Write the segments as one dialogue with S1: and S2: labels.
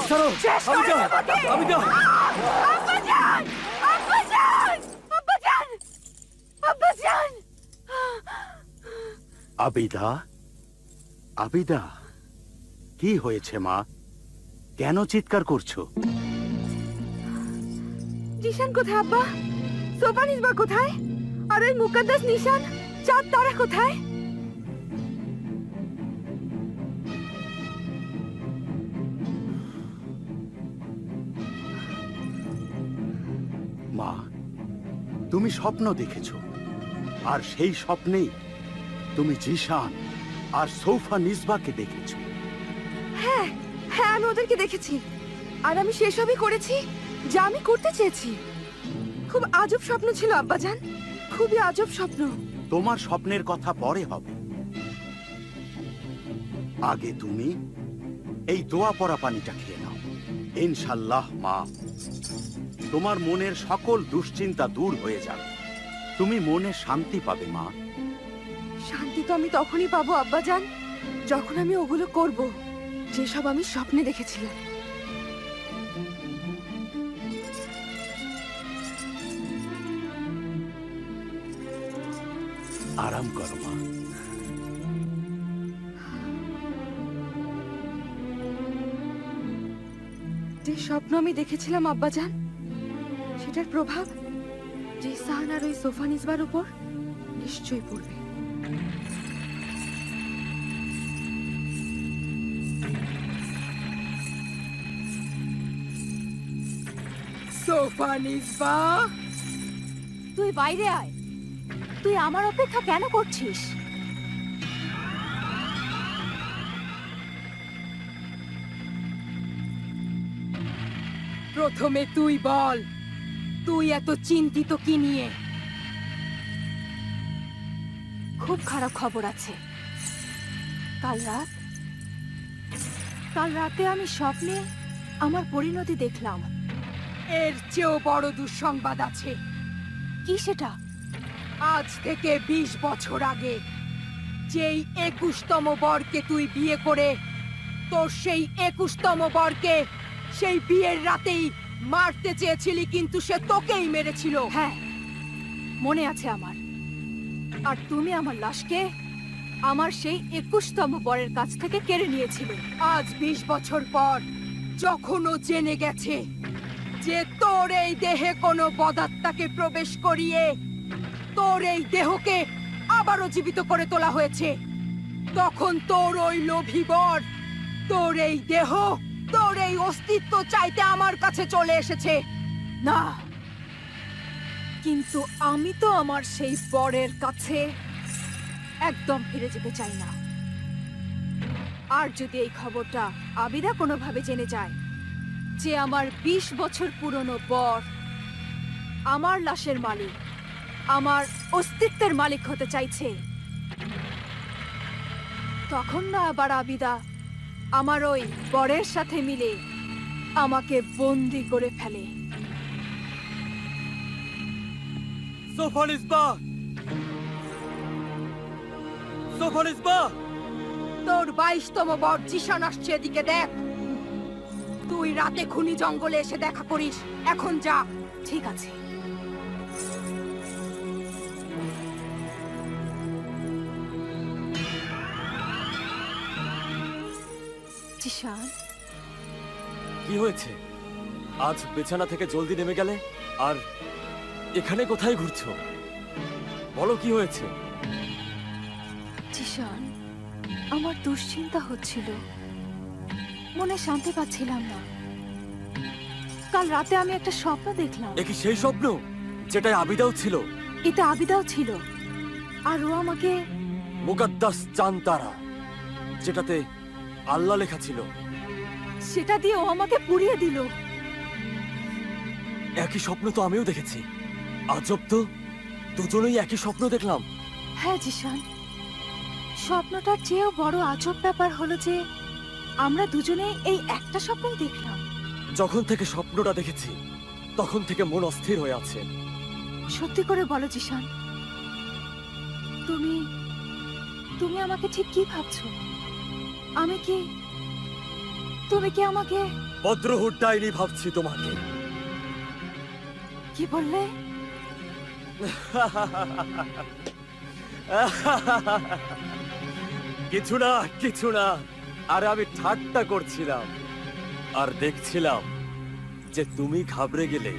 S1: ছাড়ো
S2: শেষ করে
S1: আবিদা,
S2: দেব তোকে।
S1: আবিদা।
S2: আব্বাজান! আব্বাজান! আব্বাজান! আব্বাজান!
S3: আবিদা, আবিদা, কি হয়েছে মা? কেন চিৎকার করছো?
S2: জিশান কোথায় আব্বা? সোপানিস বা কোথায়? আর ওই মুকদ্দাস নিশান চাঁদ তারা কোথায়?
S3: মা, তুমি স্বপ্ন দেখেছো, আর সেই স্বপ্নেই তুমি জিশান আর সৌফা নিসবাকে দেখেছো।
S2: হ্যাঁ হ্যাঁ, আমি ওদেরকে দেখেছি, আর আমি সেসবই করেছি যা আমি করতে চেয়েছি। খুব আজব স্বপ্ন ছিল আব্বাজান, খুবই আজব স্বপ্ন।
S3: তোমার স্বপ্নের কথা পরে হবে, আগে তুমি এই দোয়া পড়া পানিটা খেয়ে নাও। ইনশাল্লাহ মা, তোমার মনের সকল দুশ্চিন্তা দূর হয়ে যাবে, তুমি মনে শান্তি পাবে মা।
S2: শান্তি তো আমি তখনই পাবো আব্বাজান, যখন আমি ওগুলো করব যেসব আমি স্বপ্নে দেখেছিলাম।
S3: আরাম করো মা।
S2: যে স্বপ্ন আমি দেখেছিলাম আব্বাজান, সেটার প্রভাব জিসান আর ওই সোফা নিসবার উপর নিশ্চয়ই পড়বে। সোফা নিসবা,
S4: তুই বাইরে আয়। তুই আমার অপেক্ষা কেন করছিস?
S2: প্রথমে তুই বল, তুই এত চিন্তিত কি নিয়ে?
S4: খুব খারাপ খবর আছে। কাল রাতে আমি স্বপ্নে আমার পরিণতি দেখলাম।
S2: এর চেয়েও বড় দুঃসংবাদ আছে।
S4: কি সেটা?
S2: আজ থেকে 20 বছর আগে যেই 21তম বরকে তুই বিয়ে করে তোর সেই 21তম বরকে সেই বিয়ের রাতেই মারতে চেয়েছিলি, কিন্তু সে তোকেই মেরেছিল।
S4: হ্যাঁ, মনে আছে আমার। আর তুমি আমার লাশকে আমার সেই 21তম বরের কাছ থেকে কেড়ে নিয়েছিলে।
S2: আজ 20 বছর পর যখন ও জেনে গেছে যে তোর এই দেহে কোনো বদাত্মাকে প্রবেশ করিয়ে তোর এই দেহকে আবারও জীবিত করে তোলা হয়েছে, তখন তোর ওই লোভী বর তোর এই দেহ, তোর এই অস্তিত্ব চাইতে আমার কাছে চলে এসেছে।
S4: না, কিন্তু আমি তো আমার সেই বরের কাছে একদম ফিরে যেতে চাই না। আর যদি এই খবরটা আবিদা কোনোভাবে জেনে যায় যে আমার 20 বছর পুরনো বর আমার লাশের মালিক, আমার অস্তিত্বের মালিক হতে চাইছে, তখন না আবার আবিদা আমার ওই বরের সাথে মিলে আমাকে বন্দি করে ফেলে।
S1: সোফা নিসবা, সোফা নিসবা।
S2: তোর 22তম বর জিশান আসছে, এদিকে দেখ। তুই রাতে খুনি জঙ্গলে এসে দেখা করিস। এখন যা।
S4: ঠিক আছে। জিশান,
S1: কি হয়েছে? আজ বিছানা থেকে জলদি নেমে গেলে, আর এখানে কোথায় ঘুরছো? বলো কি হয়েছে?
S4: জিশান, আমার দুশ্চিন্তা হচ্ছিল, মনে শান্তি পাচ্ছিলাম না। কাল রাতে আমি একটা স্বপ্ন দেখলাম।
S1: এ কি সেই স্বপ্ন যেটায় আবিদাও ছিল?
S4: এতে আবিদাও ছিল, আর ও আমাকে
S1: মুকদ্দাস চাঁদ তারা, যেটাতে আল্লাহ লেখা ছিল,
S4: সেটা দিয়ে ও আমাকে পুড়িয়ে দিল।
S1: একই স্বপ্ন তো আমিও দেখেছি। আজব তো, দুজনেই একই স্বপ্ন দেখলাম।
S4: হ্যাঁ জিশান, স্বপ্নটার চেয়েও বড় আজব ব্যাপার হলো যে আমরা দুজনে এই একটা স্বপ্নই দেখলাম।
S1: যখন থেকে স্বপ্নটা দেখেছি তখন থেকে মন অস্থির হয়ে আছে।
S4: সত্যি করে বলো জিশান, তুমি তুমি আমাকে ঠিক কি ভাবছো? আমি কি তুমি কি আমাকে
S1: বদ্রহুড ডাইনি ভাবছি তোমাকে।
S4: কি বললে?
S1: কিছু না, কিছু না। আর আমি ঠাট্টা করছিলাম আর দেখছিলাম যে তুমি ঘাবড়ে গেলে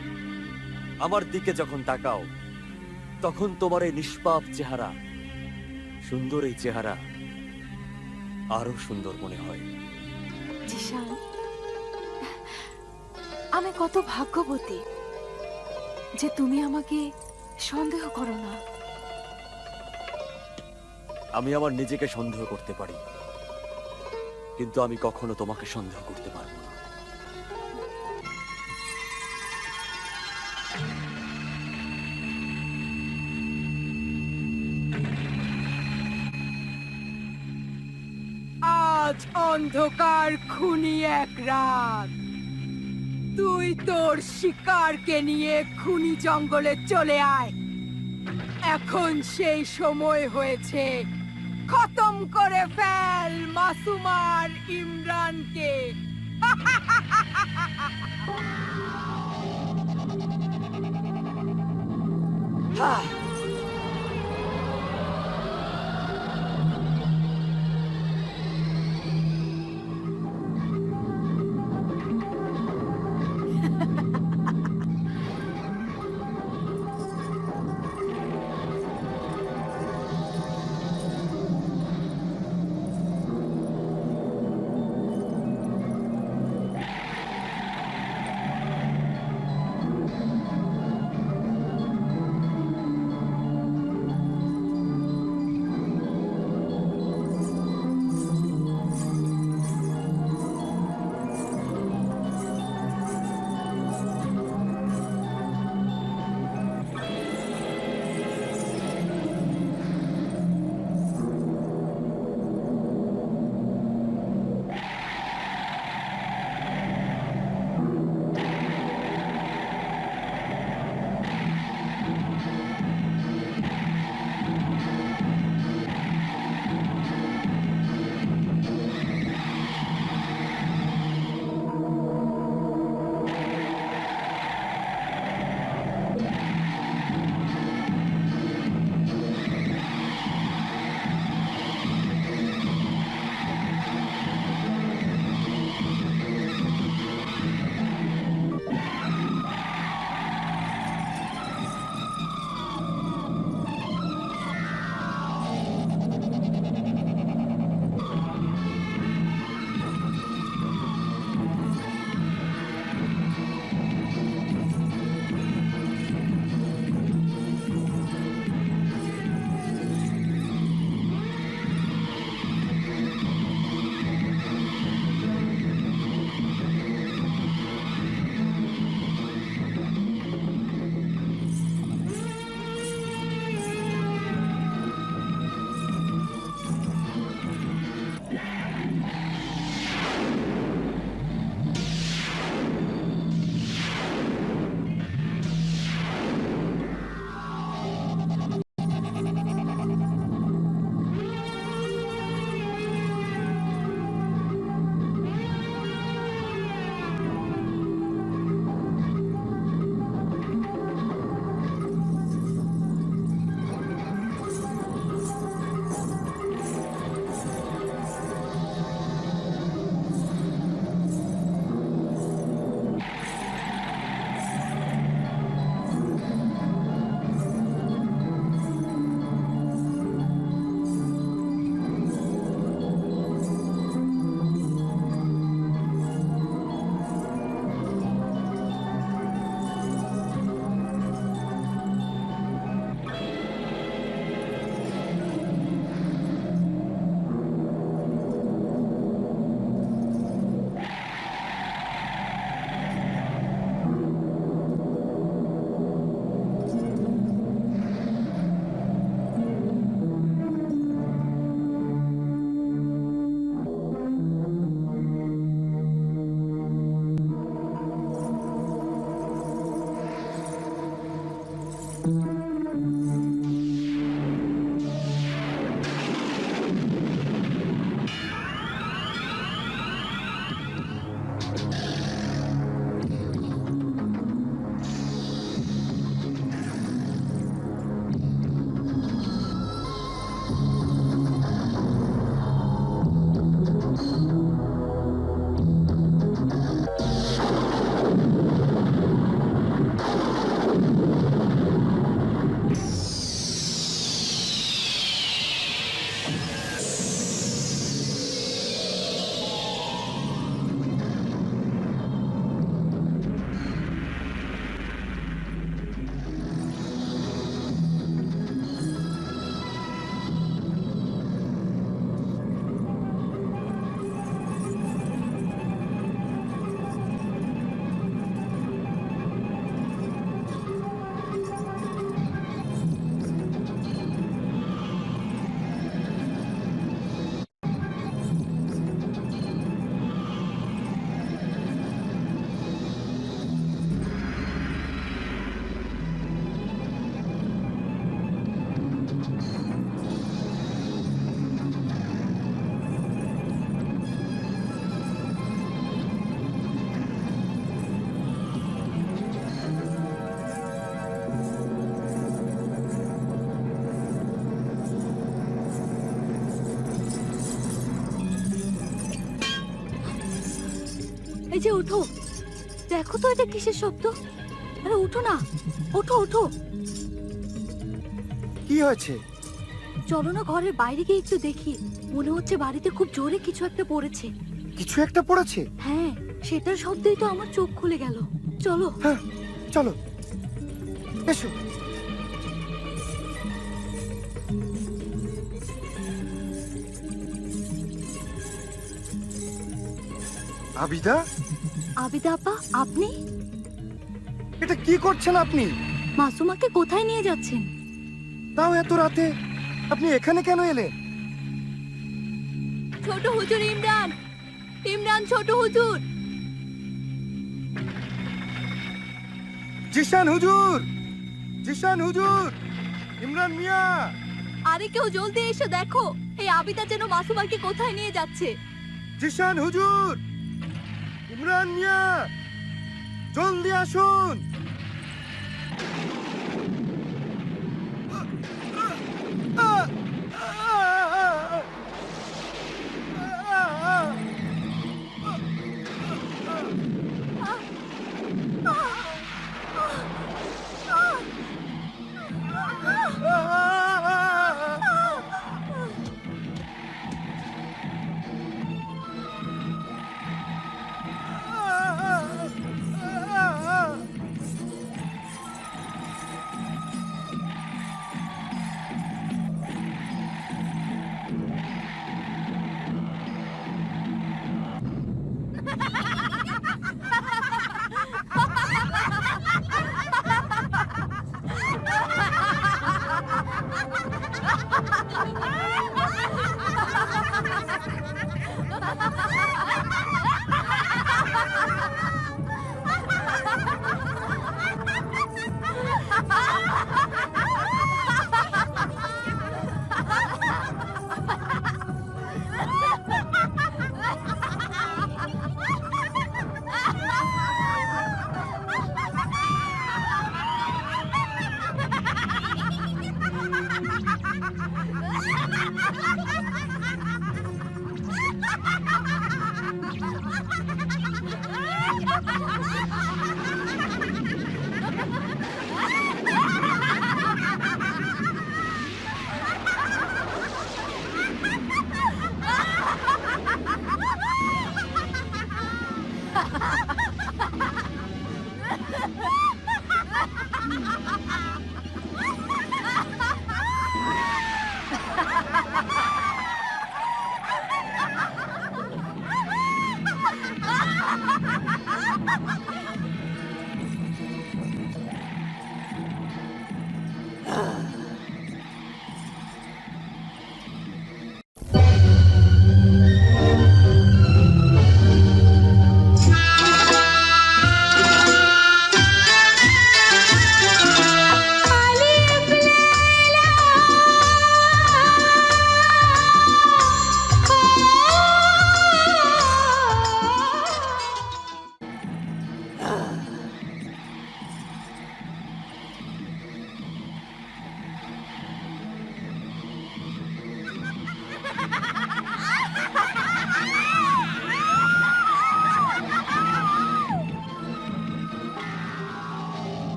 S1: আমার দিকে যখন তাকাও, তখন তোমার এই নিষ্পাপ চেহারা, সুন্দর এই চেহারা আরো সুন্দর মনে হয়।
S4: জিশান, আমি কত ভাগ্যবতী যে তুমি আমাকে সন্দেহ করো না।
S1: আমি আমার নিজেকে সন্দেহ করতে পারি, কিন্তু আমি কখনো তোমাকে সন্দেহ করতে পারবো না।
S2: আজ অন্ধকার খুনি এক রাত, তুই তোর শিকারকে নিয়ে খুনি জঙ্গলে চলে আয়। এখন সেই সময় হয়েছে, খতম করে ফেল মাসুমার ইমরানকে।
S4: যে ওঠো, দেখো তো এটা কিসের শব্দ। আরে ওঠো না, ওঠো ওঠো।
S5: কি হয়েছে?
S4: চলো না ঘরের বাইরে গিয়ে একটু দেখি, মনে হচ্ছে বাড়িতে খুব জোরে কিছু একটা পড়েছে।
S5: কিছু একটা পড়েছে?
S4: হ্যাঁ, সেটার শব্দেই তো আমার চোখ খুলে গেল। চলো।
S5: হ্যাঁ, চলো এসো। আবিদা,
S4: আবিদা আপা, আপনি?
S5: এটা কি করছেন আপনি?
S4: মাসুমাকে কোথায় নিয়ে যাচ্ছেন?
S5: তাও এত রাতে আপনি এখানে কেন এলেন?
S4: ছোট হুজুর ইমরান, ইমরান ছোট হুজুর।
S5: জিশান হুজুর, জিশান হুজুর, ইমরান মিয়া।
S4: আরে কেউ জলদি এসে দেখো, এই আবিদা যেন মাসুমাকে কোথায় নিয়ে যাচ্ছে।
S5: জিশান হুজুর, ইমরান মিয়া, জলদি আসুন।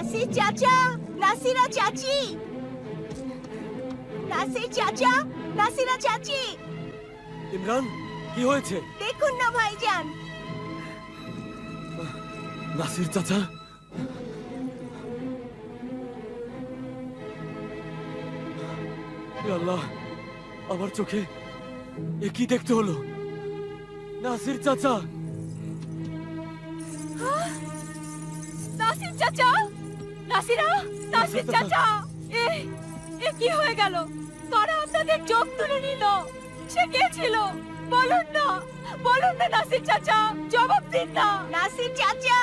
S6: নাসির চাচা, নাসিরা চাচি, নাসির চাচা, নাসিরা চাচি,
S1: ইমরান, কি হয়েছে?
S6: দেখুন না ভাইজান।
S1: নাসির চাচা, হে আল্লাহ, আমার চোখে এ কি দেখতে হলো? নাসির চাচা,
S4: নাসির চাচা, নাসিরা, নাসির চাচা, এ এ কি হয়ে গেল? কারা আপনাদের চোখ তুলে নিল? সে কে ছিল? বলুন না, বলুন না নাসির চাচা, জবাব দিন না।
S6: নাসির চাচা,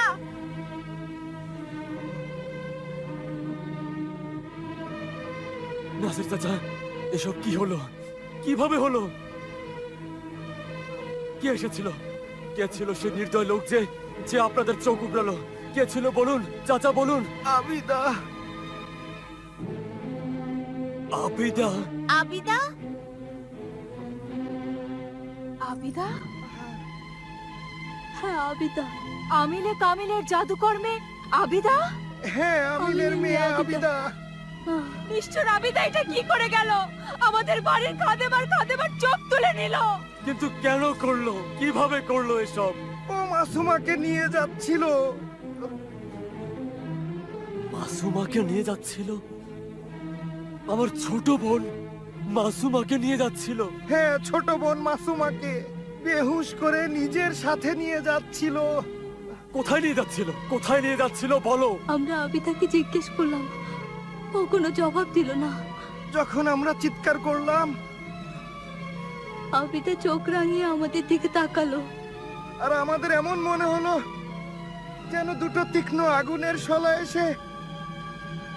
S1: নাসির চাচা, এসব কি হলো? কিভাবে হলো? কে এসেছিল? কে ছিল সে নির্দয় লোক যে যে আপনাদের চোখ উগড়ালো? কে ছিল বলুন চাচা, বলুন।
S5: আবিদা।
S1: আবিদা?
S6: আবিদা,
S4: আবিদা? হ্যাঁ, আবিদা। আমিলে কামিলের জাদুকর্মে আবিদা?
S5: হ্যাঁ, আমিলের মেয়ে আবিদা।
S4: নিশ্চয় আবিদা এটা কি করে গেল? আমাদের বাড়ির খাদেমার চোখ তুলে নিল।
S1: কিন্তু কেন করলো? কিভাবে করলো এসব?
S5: ও মাসুমাকে নিয়ে যাচ্ছিল।
S1: মাসুমাকে নিয়ে যাচ্ছিল? আমার ছোট বোন মাসুমাকে নিয়ে যাচ্ছিল?
S5: হ্যাঁ, ছোট বোন মাসুমাকে বেহুশ করে নিজের সাথে নিয়ে যাচ্ছিল।
S1: কোথায় নিয়ে যাচ্ছিল? কোথায় নিয়ে যাচ্ছিল বলো?
S4: আমরা আবিদাকে জিজ্ঞেস করলাম, ও কোনো জবাব দিল না।
S5: যখন আমরা চিৎকার করলাম
S4: আবিদা চোখ রাঙিয়ে আমাদের দিকে তাকালো।
S5: আর আমাদের এমন মনে হলো যেন দুটো তীক্ষ্ণ আগুনের শলা এসে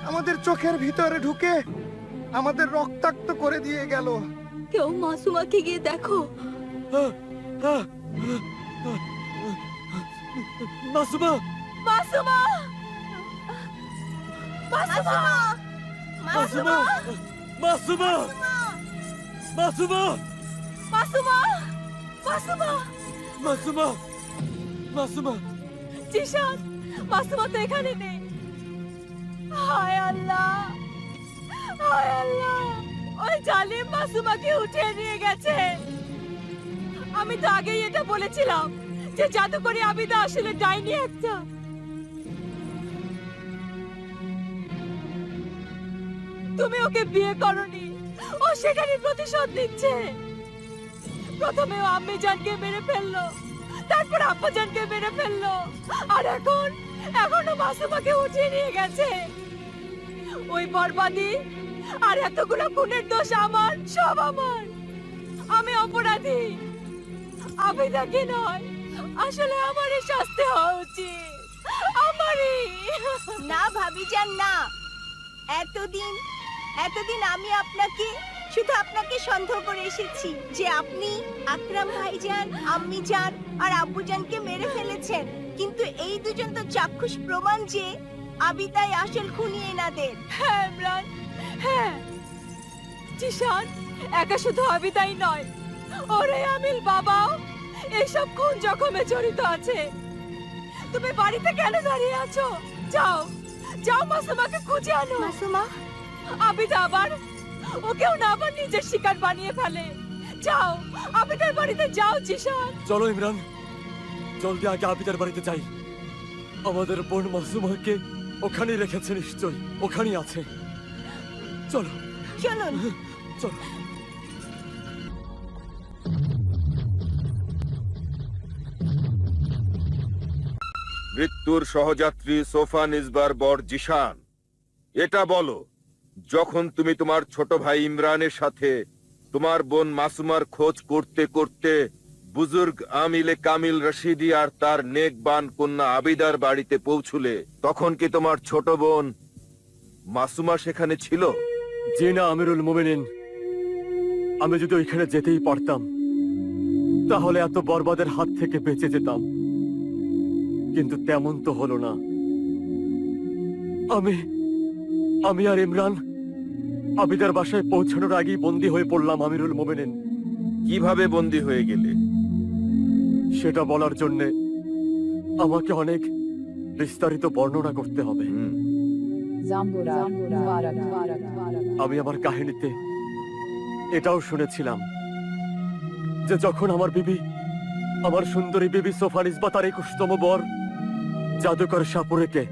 S5: আমাদের চোখের ভিতরে ঢুকে আমাদের রক্তাক্ত করে দিয়ে গেল।
S4: কেউ মাসুমাকে গিয়ে দেখো।
S1: আহ, আহ, আহ, মাসুমা!
S4: মাসুমা! মাসুমা!
S1: মাসুমা! মাসুমা! মাসুমা!
S4: মাসুমা! মাসুমা!
S1: মাসুমা! মাসুমা!
S4: জিশান, মাসুমা তো এখানে নেই। হায় আল্লাহ, হায় আল্লাহ, ওই জালিম মাসুমাকে উঠিয়ে নিয়ে গেছে। আমি তো আগেই এটা বলেছিলাম যে জাদুকরি আবিদা আসলে ডাইনি একটা। তুমি ওকে বিয়ে করনি, ও সেটারই প্রতিশোধ নিচ্ছে। প্রথমে ও আম্মি জানকে মেরে ফেললো, তারপর আব্বা জানকে মেরে ফেললো, আর এখনো মাসুমাকে উঠিয়ে নিয়ে গেছে। ওই বরবাদি আর এতগুলো খুনের দোষ আমার, সব আমার। আমি অপরাধী, আবিদাকে নয়। আসলে আমারই শাস্তি হওয়া উচিত, আমারই।
S6: না ভাবিজান না। এতদিন এতদিন আমি শুধু আপনাকে সন্দেহ করে এসেছি যে আপনি আকরাম ভাইজান, আম্মি জান আর আব্বু জানকে মেরে ফেলেছেন। কিন্তু এই দুজন তো চাক্ষুষ প্রমাণ যে আবিদাই আসল খুনি এনাদের।
S4: হ্যাঁ ইমরান, হ্যাঁ। জিশান, একা শুধু আবিদাই নয়, ওরে আমিল বাবাও এইসব খুন জখমে জড়িত আছে। তুমি বাড়িতে কেন দাঁড়িয়ে আছো? যাও, যাও মাসুমাকে খুঁজে আনো।
S6: মাসুমা,
S4: আবিদা ওকেও না আবার নিজের শিকার বানিয়ে ফেলে। যাও, আবিদার বাড়িতে যাও জিশান।
S1: চলো ইমরান, জলদি আগে আবিদার বাড়িতে যাই। আমাদের বোন মাসুমাকে ওখানেই রেখেছে, নিশ্চয়ই ওখানেই আছে। চলো
S6: চলুন।
S1: চলো।
S7: মৃত্যুর সহযাত্রী সোফা নিসবার বর জিশান, এটা বলো, যখন তুমি তোমার ছোট ভাই ইমরানের সাথে তোমার বোন মাসুমার খোঁজ করতে করতে বুজুর্গ আমিলে কামিল রশিদি আর তার নেকবান কন্যা আবিদার বাড়িতে পৌঁছলে, তখন কি তোমার ছোট বোন মাসুমা সেখানে ছিল?
S1: জি না আমিরুল মুমিনিন, আমি যদি ওইখানে যেতেই পারতাম তাহলে এত বরবাদের হাত থেকে বেঁচে যেতাম, কিন্তু তেমন তো হলো না। আমি আর ইমরান আবিদার বাসায় পৌঁছানোর আগেই বন্দী হয়ে পড়লাম আমিরুল মুমিনিন।
S7: কিভাবে বন্দী হয়ে গেলে?
S1: সেটা বলার জন্য আমাকে অনেক বিস্তারিত বর্ণনা করতে হবে। আমি আমার কাহিনীতে এটাও শুনেছিলাম যে যখন আমার বিবি, আমার সুন্দরী বিবি সোফানিসবা তার 21তম বর জাদুকর সাপুরেকে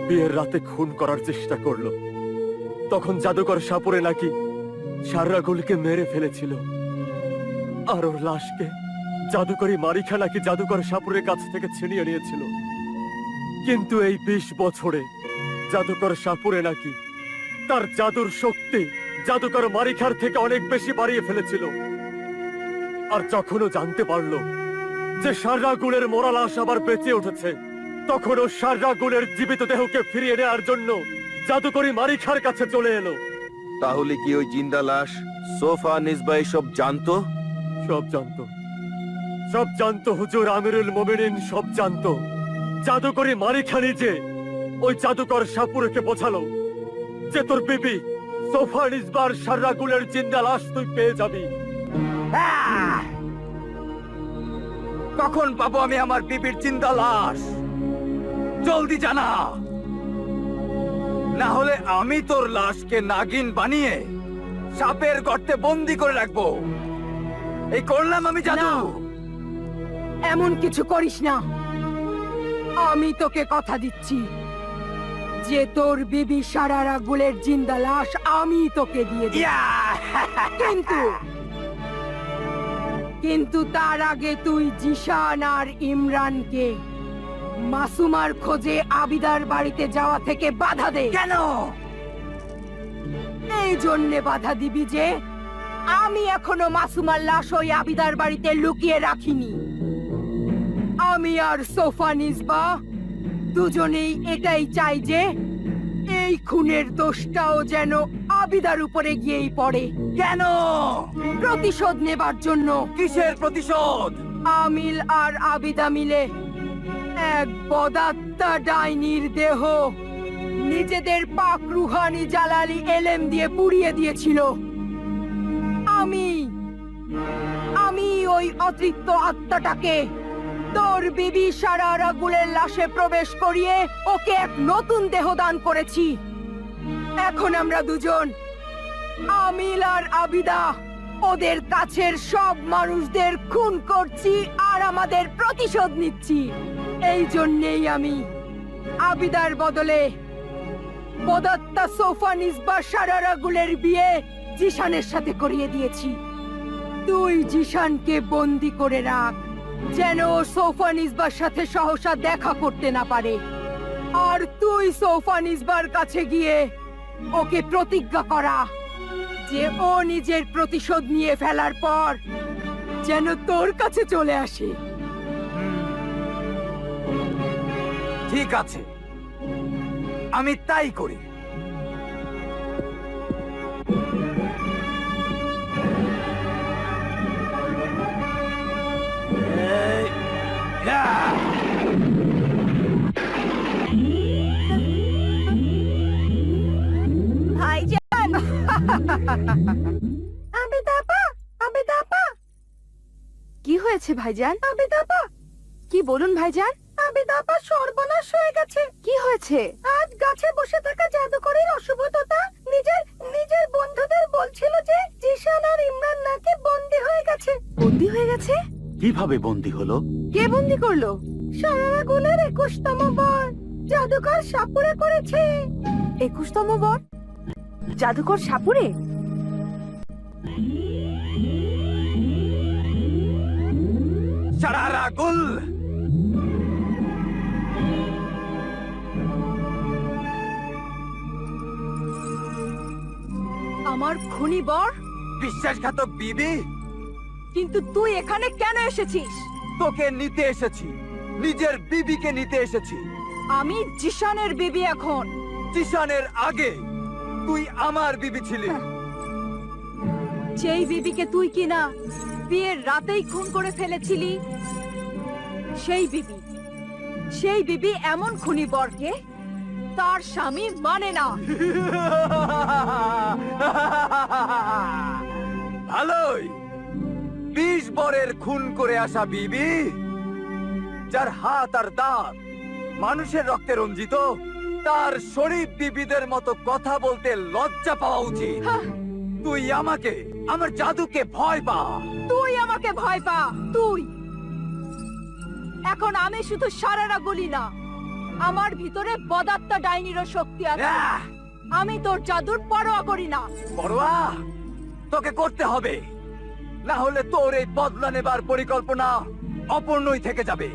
S1: বিয়ের রাতে খুন করার চেষ্টা করলো, তখন জাদুকর সাপুরে নাকি সাররাগুলকে মেরে ফেলেছিল, আর ওর লাশকে জাদুকরি মারিখা নাকি জাদুকর সাপুরের কাছ থেকে ছিনিয়ে নিয়েছিল। কিন্তু এই 20 বছরে জাদুকর সাপুরে নাকি তার জাদুর শক্তি জাদুকর মারিখার থেকে অনেক বেশি বাড়িয়ে ফেলেছিল। আর যখনও জানতে পারলো যে সাররাগুলের মরা লাশ আবার বেঁচে উঠেছে, তখন ও সাররাগুলের জীবিত দেহকে ফিরিয়ে নেওয়ার জন্য জাদুকরি মারিখার কাছে চলে এলো।
S7: তাহলে কি ওই জিন্দা লাশ সোফা নিসবা এসব জানতো?
S1: সব জানতো, সব জানতো হুজুর আমিরুল মোমিনিন, সব জানতো। জাদুকরি মারিখা নিজে ওই জাদুকর সাপুরেকে বোঝালো যে তোর বিবি সোফা নিসবার সাররাগুলের জিন্দা লাশ তুই পেয়ে যাবি।
S5: কখন পাবো আমি আমার বিবির জিন্দা লাশ? জলদি জানা, না হলে আমি তোর লাশকে নাগিন বানিয়ে সাপের গর্তে বন্দি করে রাখবো। এই করলাম আমি জাদু।
S2: না। এমন কিছু করিস না। আমি তোকে কথা দিচ্ছি যে তোর বিবি সারারাগুলের জিন্দা লাশ আমি তোকে দিয়ে দেব। কিন্তু তার আগে তুই জিশান আর ইমরানকে মাসুমার খোঁজে আবিদার বাড়িতে যাওয়া থেকে বাধা দে।
S5: কেন?
S2: এই জন্যে বাধা দিবি যে আমি এখনো মাসুমার লাশ ওই আবিদার বাড়িতে লুকিয়ে রাখিনি। আমি আর সোফা নিসবা দুজনেই এটাই চাই যে এই খুনের দোষটাও যেন আবিদার উপরে গিয়েই পড়ে।
S5: কেন?
S2: প্রতিশোধ নেবার জন্য।
S5: কিসের প্রতিশোধ?
S2: আমিল আর আবিদা মিলে এক বদাত্তা ডাইনির দেহ নিজেদের পাক রুহানি জালালি এলেম দিয়ে পুড়িয়ে দিয়েছিল। আমি ওই অতৃপ্ত আত্মাটাকে তোর বিবি সারারাগুলের লাশে প্রবেশ করিয়ে ওকে এক নতুন দেহ দান করেছি। এখন আমরা দুজন, আমিল আর আবিদা, ওদের কাছের সব মানুষদের খুন করছি আর আমাদের প্রতিশোধ নিচ্ছি। এই জন্যেই আমি আবিদার বদলে বদাত্তা সোফা নিসবা সারারাগুলের বিয়ে জিশানের সাথে করিয়ে দিয়েছি। তুই জিশানকে বন্দি করে রাখ যেন ও সোফা নিসবার সাথে সহসা দেখা করতে না পারে। আর তুই সোফা নিসবার কাছে গিয়ে ওকে প্রতিজ্ঞা করা যে ও নিজের প্রতিশোধ নিয়ে ফেলার পর যেন তোর কাছে চলে আসে।
S5: ঠিক আছে, আমি তাই করি।
S6: ভাইজান,
S4: কি হয়েছে ভাইজান?
S2: আবিদাপা,
S4: কি বলুন ভাইজান?
S2: আবিদাপা সর্বনাশ হয়ে গেছে।
S4: কি হয়েছে?
S2: আজ গাছে বসে থাকা জাদুকরের অশুভতা নিজের বন্ধুদের বলছিল যে জিশান আর ইমরান নাকি বন্দী হয়ে গেছে।
S4: বন্দি হয়ে গেছে?
S3: কিভাবে বন্দী হলো?
S4: কে বন্দি করলো?
S2: সারারাগুলের 21তম বর জাদুকর সাপুরে করেছে।
S4: 21তম বর জাদুকর সাপুরে?
S5: সারারাগুল,
S2: আমার খুনি বর?
S5: বিশ্বাসঘাতক বিবি,
S2: কিন্তু তুই এখানে কেন এসেছিস?
S5: তোকে নিতে এসেছি, নিজের বিবিকে নিতে এসেছি।
S2: আমি জিশানের বিবি এখন।
S5: জিশানের আগে তুই আমার বিবি ছিলি।
S2: যেই বিবিকে তুই কিনা বিয়ের রাতেই খুন করে ফেলেছিলি, সেই বিবি এমন খুনি বরকে তার স্বামী মানে না।
S5: ভালোই, 20 বরের খুন করে আসা বিবি, যার হাত আর দাঁত মানুষের রক্তে রঞ্জিত,
S1: তার শরীফ বিবিদের মতো কথা বলতে লজ্জা পাওয়া উচিত।
S4: হাহ,
S1: তুই আমাকে, আমার জাদুকে ভয় পা।
S4: তুই আমাকে ভয় পা। তুই এখন আমি শুধু সারারা বলি না, আমার ভিতরে বদাত্মা ডাইনিরও শক্তি আছে।
S1: আহ!
S4: আমি তোর জাদুর পরোয়া করি না।
S1: পরোয়া তোকে করতে হবে, না হলে তোর এই বদলা নেবার পরিকল্পনা অপূর্ণই থেকে যাবে।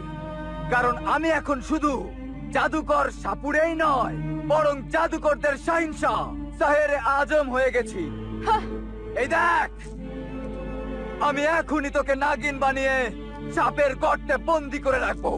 S1: কারণ আমি এখন শুধু জাদুকর সাপুড়েই নয়, বরং জাদুকরদের শাহিনশাহ সাহেরে আজম হয়ে গেছি।
S4: হাহ,
S1: এই দেখ, আমি এখনই তোকে নাগিন বানিয়ে সাপের গর্তে বন্দি করে রাখবো।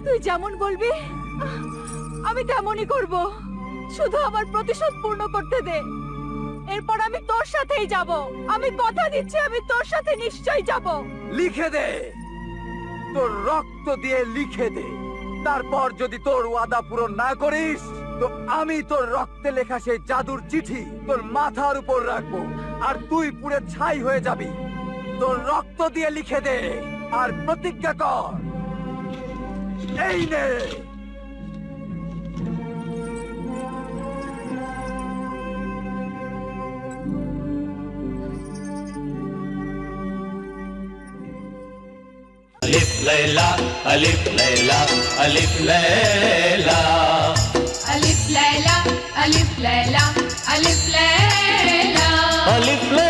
S4: তুই যেমন বলবি আমি তেমনই করব। শুধু আমার প্রতিশোধ পূর্ণ করতে দে, এরপর আমি তোর সাথেই যাব। আমি কথা দিচ্ছি, আমি তোর সাথে নিশ্চয়ই যাব।
S1: লিখে দে, তোর রক্ত দিয়ে লিখে দে। তারপর যদি তোর ওয়াদা পূরণ না করিস, তো আমি তোর রক্তে লেখা সেই জাদুর চিঠি তোর মাথার উপর রাখবো, আর তুই পুড়ে ছাই হয়ে যাবি। তোর রক্ত দিয়ে লিখে দে আর প্রতিজ্ঞা কর। এই নে।
S8: अलिफ लैला अलिफ लैला अलिफ लैला
S9: अलिफ लैला अलिफ लैला अलिफ लैला
S8: अलिफ लैला